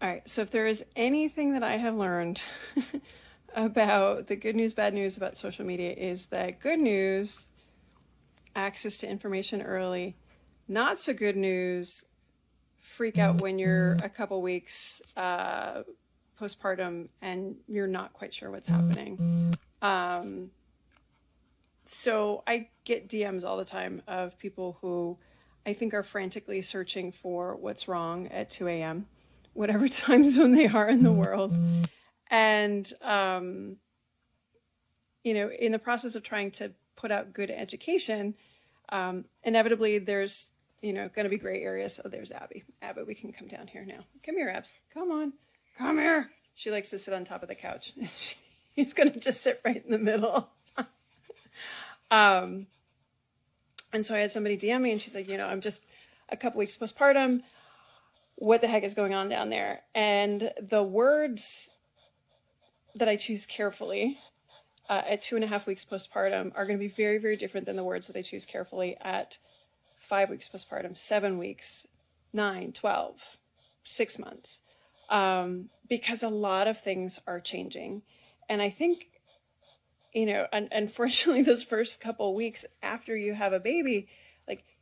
All right, so if there is anything that I have learned about the good news, bad news about social media is that good news, access to information early, not so good news, freak out when you're a couple weeks postpartum and you're not quite sure what's happening. So I get DMs all the time of people who I think are frantically searching for what's wrong at 2 a.m., whatever time zone they are in the world. And, in the process of trying to put out good education, inevitably there's, going to be gray areas. Oh, there's Abby. Abby, we can come down here now. Come here, Abs. Come on. Come here. She likes to sit on top of the couch. He's going to just sit right in the middle. And so I had somebody DM me and she's like, I'm just a couple weeks postpartum. What the heck is going on down there? And the words that I choose carefully at 2.5 weeks postpartum are going to be very, very different than the words that I choose carefully at 5 weeks postpartum, 7 weeks, 9, 12, 6 months, because a lot of things are changing. And I think, unfortunately, those first couple of weeks after you have a baby,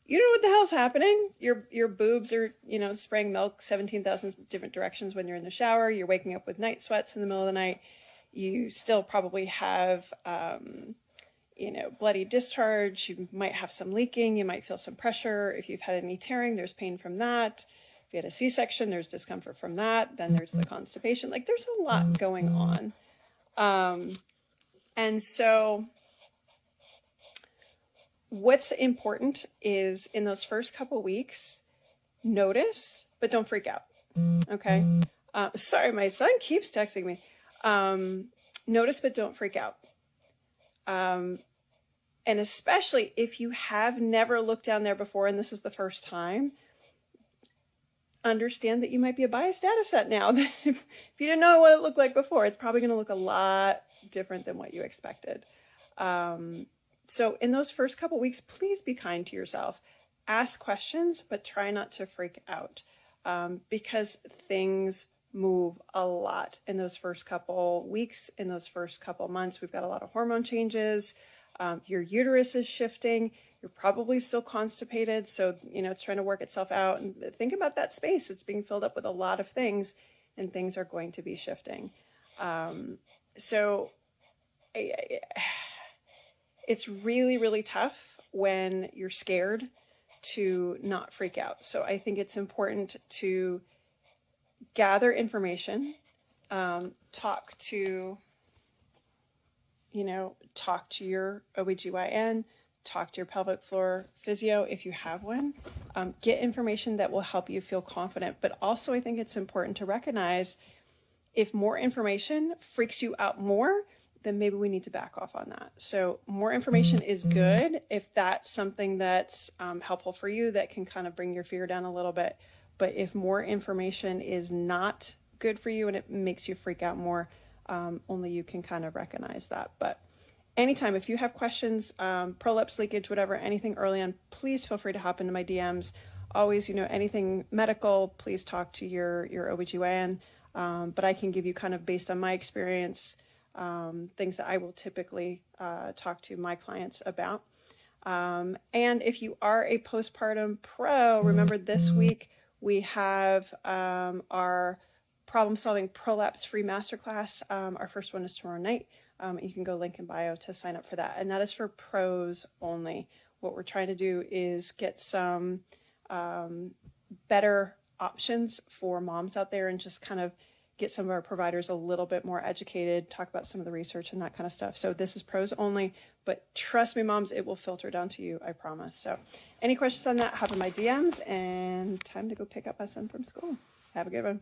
you don't know what the hell's happening. Your boobs are, spraying milk 17,000 different directions when you're in the shower. You're waking up with night sweats in the middle of the night. You still probably have, bloody discharge. You might have some leaking. You might feel some pressure. If you've had any tearing, there's pain from that. If you had a C-section, there's discomfort from that. Then there's the constipation. There's a lot going on. And so what's important is in those first couple weeks, notice, but don't freak out. Okay. Sorry, my son keeps texting me. Notice, but don't freak out. And especially if you have never looked down there before and this is the first time, understand that you might be a biased data set now. If you didn't know what it looked like before, it's probably going to look a lot different than what you expected. So in those first couple weeks, please be kind to yourself. Ask questions, but try not to freak out because things move a lot in those first couple weeks, in those first couple months. We've got a lot of hormone changes. Your uterus is shifting. You're probably still constipated. So, it's trying to work itself out. And think about that space. It's being filled up with a lot of things and things are going to be shifting. It's really, really tough when you're scared to not freak out. So I think it's important to gather information, talk to your OBGYN, talk to your pelvic floor physio if you have one, get information that will help you feel confident. But also I think it's important to recognize if more information freaks you out more, then maybe we need to back off on that. So more information is good if that's something that's helpful for you, that can kind of bring your fear down a little bit. But if more information is not good for you and it makes you freak out more, only you can kind of recognize that. But anytime, if you have questions, prolapse, leakage, whatever, anything early on, please feel free to hop into my DMs. Always, anything medical, please talk to your OBGYN. But I can give you kind of based on my experience, things that I will typically talk to my clients about. And if you are a postpartum pro, remember this week we have our problem-solving prolapse-free masterclass. Our first one is tomorrow night. You can go link in bio to sign up for that. And that is for pros only. What we're trying to do is get some better options for moms out there and just kind of get some of our providers a little bit more educated, talk about some of the research and that kind of stuff. So this is pros only, but trust me, moms, it will filter down to you, I promise. So any questions on that, hop in my DMs, and time to go pick up my son from school. Have a good one.